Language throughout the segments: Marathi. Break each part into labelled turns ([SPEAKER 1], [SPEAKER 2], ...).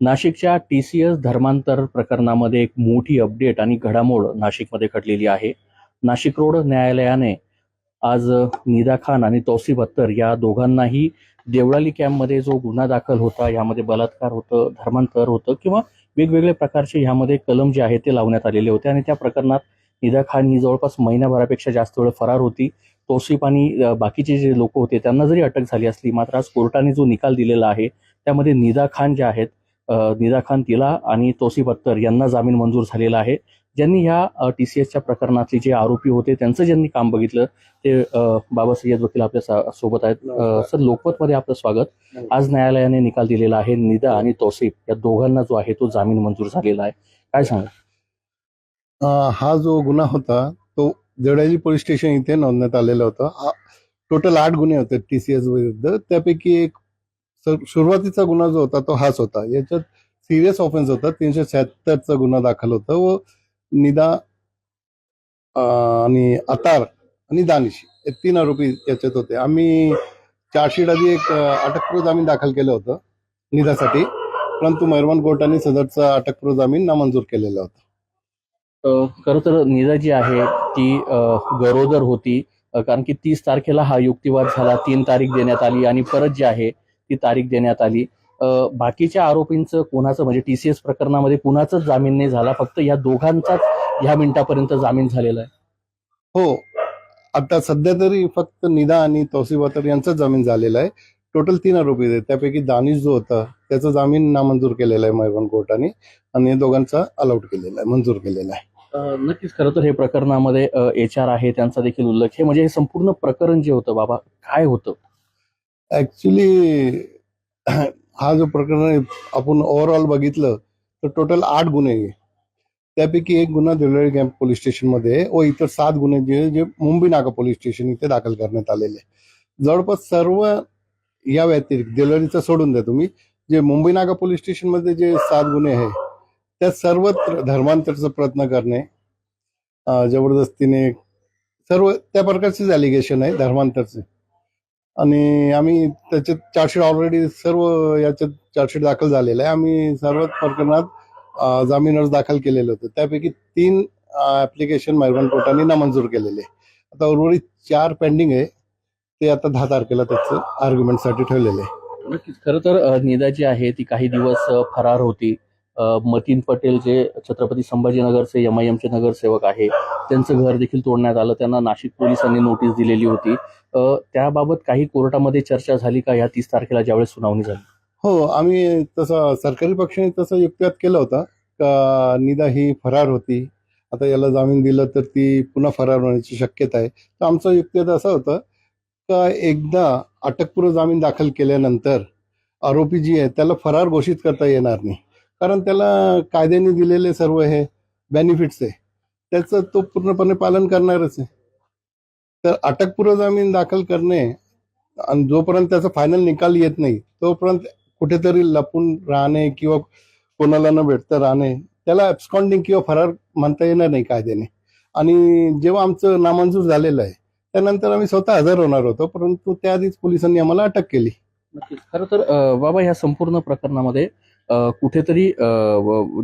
[SPEAKER 1] नाशिकच्या TCS धर्मांतर प्रकरणामध्ये एक मोठी अपडेट आणि घडामोड नाशिकमध्ये घडलेली आहे. नाशिक रोड न्यायालयाने आज निदा खान आणि तौसिफ अत्तर या दोघांनाही देवळाली कॅम्पमध्ये जो गुन्हा दाखल होता, यामध्ये बलात्कार होतं, धर्मांतर होतं किंवा वेगवेगळे प्रकारचे ह्यामध्ये कलम जे आहेत ते लावण्यात आलेले होते आणि त्या प्रकरणात निदा खान ही जवळपास महिनाभरापेक्षा जास्त वेळ फरार होती. तौसिफ आणि बाकीचे जे लोक होते त्यांना जरी अटक झाली असली, मात्र आज कोर्टाने जो निकाल दिलेला आहे त्यामध्ये निदा खान ज्या आहेत, निदा खान तिला आणि तौसिफ अत्तर यांना जामीन मंजूर झालेला आहे. ज्यांनी ह्या TCSच्या प्रकरणातले जे आरोपी होते त्यांचं ज्यांनी काम बघितलं ते बाबा सय्यद वकील आपल्या सोबत आहेत. सर, लोकमतमध्ये आपलं स्वागत. आज न्यायालयाने निकाल दिलेला आहे, निदा आणि तौसिफ या दोघांना जो आहे तो जामीन मंजूर झालेला आहे. काय सांगा?
[SPEAKER 2] हा जो गुन्हा होता तो देवळाली पोलीस स्टेशन इथे नोंदण्यात आलेला होता. टोटल 8 गुन्हे होते TCS विरुद्ध. त्यापैकी एक सुरुवातीचा गुन्हा जो होता तो हाच होता. याच्यात सिरियस ऑफेन्स होता. 376चा गुन्हा दाखल होता व निदा आणि अतार आणि दानिश हे 3 आरोपी याच्यात होते. आम्ही चार्जशीट आधी एक अटकपूर्व जामीन दाखल केलं होतं निदासाठी, परंतु मेहरबान कोर्टाने सदरचा अटकपूर्व जामीन नामंजूर केलेला होता.
[SPEAKER 1] खरं तर निदा जी आहे ती गरोदर होती, कारण की 30 तारखेला हा युक्तिवाद झाला, 3 तारीख देण्यात आली आणि परत जी आहे ती तारीख देण्यात आली. बाकीच्या आरोपींचं कोणाचं म्हणजे TCS प्रकरणामध्ये कुणाचाच जामीन नाही झाला, फक्त या दोघांचाच ह्या मिनिटापर्यंत जामीन झालेला आहे.
[SPEAKER 2] हो, आता सध्या तरी फक्त निदा आणि तौसिफ अत्तर यांचाच जामीन झालेला आहे. टोटल 3 आरोपी आहेत. त्यापैकी दानिश जो होता त्याचा जामीन नामंजूर केलेला आहे मेहरबान कोर्टाने आणि दोघांचा अलाउड केलेला आहे, मंजूर केलेला आहे.
[SPEAKER 1] नक्कीच. खरं तर हे प्रकरणामध्ये HR आहे त्यांचा देखील उल्लेख आहे. म्हणजे हे संपूर्ण प्रकरण जे होतं बाबा, काय होतं
[SPEAKER 2] ऍक्च्युली? हा जो प्रकरण आहे आपण ओव्हरऑल बघितलं तर टोटल 8 गुन्हे आहे. त्यापैकी एक गुन्हा देवळाली कॅम्प पोलीस स्टेशनमध्ये व इतर 7 गुन्हे जे मुंबई नाका पोलीस स्टेशन इथे दाखल करण्यात आलेले. जवळपास सर्व या व्यतिरिक्त देवळालीचा सोडून द्या तुम्ही, जे मुंबई नाका पोलीस स्टेशनमध्ये जे 7 गुन्हे आहे त्या सर्वत्र धर्मांतरचा प्रयत्न करणे, जबरदस्तीने, सर्व त्या प्रकारचेच ॲलिगेशन आहे धर्मांतरचे. आणि आम्ही त्याच्यात चार्जशीट ऑलरेडी सर्व याच्यात चार्जशीट दाखल झालेला आहे. आम्ही सर्व प्रकरणात जामीन अर्ज दाखल केलेले होते. त्यापैकी 3 ऍप्लिकेशन मेहरबान कोर्टाने नामंजूर केलेले. आता उर्वरित 4 पेंडिंग आहे. ते आता 10 तारखेला त्याचं आर्ग्युमेंटसाठी ठेवलेले आहे.
[SPEAKER 1] नक्कीच. खरं तर निदा जी आहे ती काही दिवस फरार होती. मतीन पटेल जे छत्रपती संभाजीनगरचे MIMचे नगरसेवक आहे, त्यांचं घर देखील तोडण्यात आलं. त्यांना नाशिक पोलिसांनी नोटीस दिलेली होती. त्याबाबत काही कोर्टामध्ये चर्चा झाली का या 30 तारखेला ज्यावेळेस सुनावणी झाली?
[SPEAKER 2] हो, आम्ही तसं सरकारी पक्षाने तसं युक्तिवाद केला होता का निदा ही फरार होती, आता याला जामीन दिलं तर ती पुन्हा फरार होण्याची शक्यता आहे. तर आमचा युक्तिवाद असा होता का एकदा अटकपूर्व जामीन दाखल केल्यानंतर आरोपी जी आहे त्याला फरार घोषित करता येणार नाही, कारण त्याला कायद्याने दिलेले सर्व हे बेनिफिट्स आहे त्याचं तो पूर्णपणे पालन करणारच आहे. तर अटकपूर्व जामीन दाखल करणे आणि जोपर्यंत त्याचा फायनल निकाल येत नाही तोपर्यंत कुठेतरी लपून राहणे किंवा कोणाला न भेटता राहणे, त्याला ॲब्स्कॉन्डिंग किंवा फरार म्हणता येणार नाही कायद्याने. आणि जेव्हा आमचं नामंजूर झालेलं आहे त्यानंतर आम्ही स्वतः हजर होणार होतो, परंतु त्याआधीच पोलिसांनी आम्हाला अटक केली.
[SPEAKER 1] नक्कीच. खरं तर बाबा, ह्या संपूर्ण प्रकरणामध्ये कुठेतरी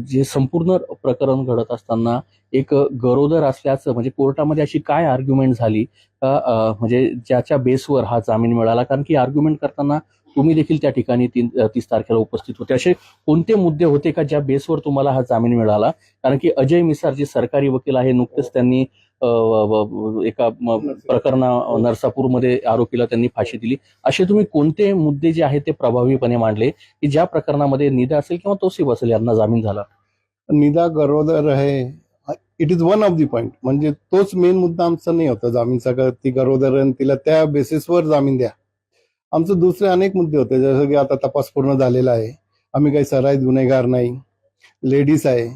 [SPEAKER 1] जे संपूर्ण प्रकरण घडत असताना एक गरोदर असल्याचं म्हणजे कोर्टामध्ये अशी काय आर्ग्युमेंट झाली म्हणजे ज्याच्या बेसवर हा जामीन मिळाला? कारण की आर्ग्युमेंट करताना तुम्ही देखील त्या ठिकाणी 30 तारखेला उपस्थित होते. असे कोणते मुद्दे होते का ज्या बेसवर तुम्हाला हा जामीन मिळाला? कारण की अजय मिसार जे सरकारी वकील आहे, नुकतेच त्यांनी एका प्रकरणा नरसापूरमध्ये आरोपीला त्यांनी फाशी दिली. असे तुम्ही कोणते मुद्दे जे आहेत ते प्रभावीपणे मांडले की ज्या प्रकरणामध्ये निदा असेल किंवा तौसिफ असेल यांना जामीन झाला?
[SPEAKER 2] निदा गरोदर आहे, it is one of the point. म्हणजे तोच मेन मुद्दा आमचा नाही होता जामीनचा का ती गरोदर आणि तिला त्या बेसिसवर जामीन द्या. आमचे दुसरे अनेक मुद्दे होते, जसं की आता तपास पूर्ण झालेला आहे, आम्ही काही सराईत गुन्हेगार नाही, लेडीज आहे,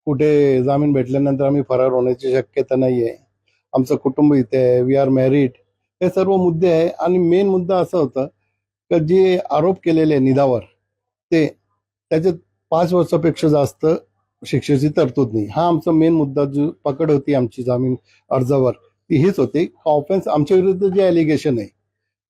[SPEAKER 2] कुठे जामीन भेटल्यानंतर आम्ही फरार होण्याची शक्यता नाही आहे, आमचं कुटुंब इथे आहे, वी आर मॅरिड, हे सर्व मुद्दे आहे. आणि मेन मुद्दा असा होता की जे आरोप केलेले निदावर ते त्याच्यात 5 वर्षापेक्षा जास्त शिक्षेची तरतूद नाही. हा आमचा मेन मुद्दा, जो पकड होती आमची जामीन अर्जावर ती हीच होती. ऑफेन्स आमच्या विरुद्ध जे ॲलिगेशन आहे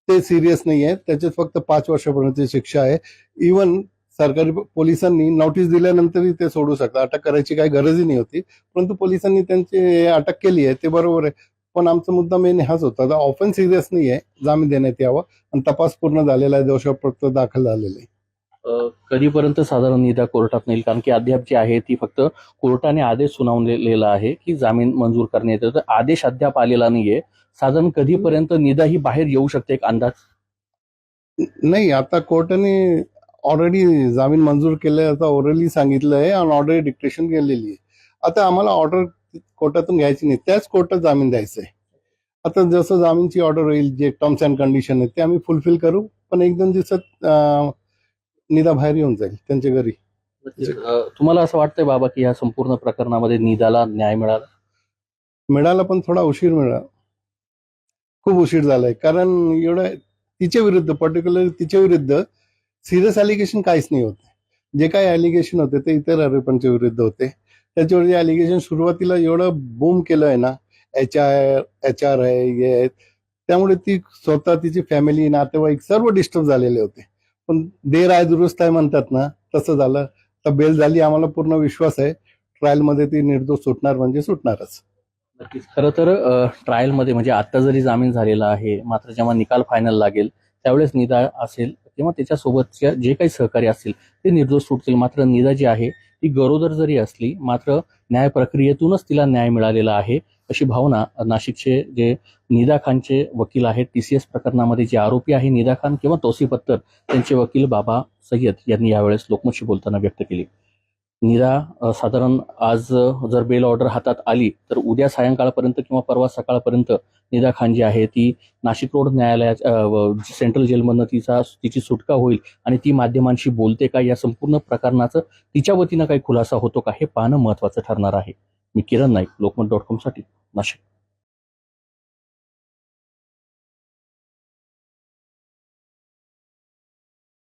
[SPEAKER 2] ते सिरियस नाही आहे, त्याच्यात फक्त 5 वर्षापर्यंतची शिक्षा आहे. इवन सरकारी पोलिसांनी नोटीस दिल्यानंतरही ते सोडू शकतात, अटक करायची काही गरजही नाही होती. परंतु पोलिसांनी त्यांची अटक केली आहे ते बरोबर आहे. पण आमचा मुद्दा मेन हाच होता, ऑफेन्स सिरियस नाही आहे, जामीन देण्यात यावा आणि तपास पूर्ण झालेला आहे, दोषापत्र दाखल झालेलं आहे.
[SPEAKER 1] कधीपर्यंत साधारण निदा कोर्टात नेईल? कारण की अद्याप जी आहे ती फक्त कोर्टाने आदेश सुनावलेला आहे की जामीन मंजूर करण्यात येतो, आदेश अद्याप आलेला नाहीये. साधारण कधीपर्यंत निदा ही बाहेर येऊ शकते, एक अंदाज?
[SPEAKER 2] नाही, आता कोर्टाने ऑलरेडी जामीन मंजूर केल्याचं ओरली सांगितलं आहे आणि ऑर्डर डिक्टेशन केलेली आहे. आता आम्हाला ऑर्डर कोर्टातून घ्यायची नाही, त्याच कोर्टात जामीन द्यायचं आहे. आता जसं जामीनची ऑर्डर होईल, जे टर्म्स अँड कंडिशन आहेत ते आम्ही फुलफिल करू, पण 1-2 दिवसात निदा बाहेर येऊन जाईल त्यांच्या घरी.
[SPEAKER 1] तुम्हाला असं वाटतंय बाबा की या संपूर्ण प्रकरणामध्ये निदाला न्याय
[SPEAKER 2] मिळाला, पण थोडा उशीर मिळाला, खूप उशीर झालाय. कारण एवढं तिच्या विरुद्ध, पर्टिक्युलर तिच्या विरुद्ध सिरियस अलिगेशन काहीच नाही होते. जे काही अलिगेशन होते ते इतर आरोपांच्या विरुद्ध होते. त्याच्यावर जे अलिगेशन सुरुवातीला एवढं बूम केलं आहे ना, एच आर आहे, हे आहे, त्यामुळे ती स्वतः, तिची फॅमिली, नातेवाईक सर्व डिस्टर्ब झालेले होते. पण देर आहे दुरुस्त आहे म्हणतात ना, तसं झालं. तर बेल झाली, आम्हाला पूर्ण विश्वास आहे ट्रायलमध्ये ती निर्दोष सुटणार म्हणजे सुटणारच.
[SPEAKER 1] नक्कीच. खरं तर ट्रायलमध्ये म्हणजे आता जरी जामीन झालेला आहे, मात्र जेव्हा निकाल फायनल लागेल त्यावेळेस निदा असेल किंवा त्याच्यासोबतच्या जे काही सहकारी असतील ते निर्दोष सुटतील. मात्र निदा जी आहे ती गरोदर जरी असली, मात्र न्याय प्रक्रियेतूनच तिला न्याय मिळालेला आहे, अशी भावना नाशिकचे जे निदा खानचे वकील आहेत, TCS प्रकरणामध्ये जे आरोपी आहे निदा खान किंवा तौसिफ अत्तर, त्यांचे वकील बाबा सय्यद यांनी यावेळेस लोकमतशी बोलताना व्यक्त केली. निदा साधारण आज जर बेल ऑर्डर हातात आली तर उद्या सायंकाळपर्यंत किंवा परवा सकाळपर्यंत निदा खान जी आहे ती नाशिक रोड न्यायालयात सेंट्रल जेलमधनं तिची सुटका होईल आणि ती माध्यमांशी बोलते का, या संपूर्ण प्रकरणाचं तिच्या वतीनं काही खुलासा होतो का, हे पाहणं महत्त्वाचं ठरणार आहे. मी किरण नाईक, लोकमत.com साठी नाशिक.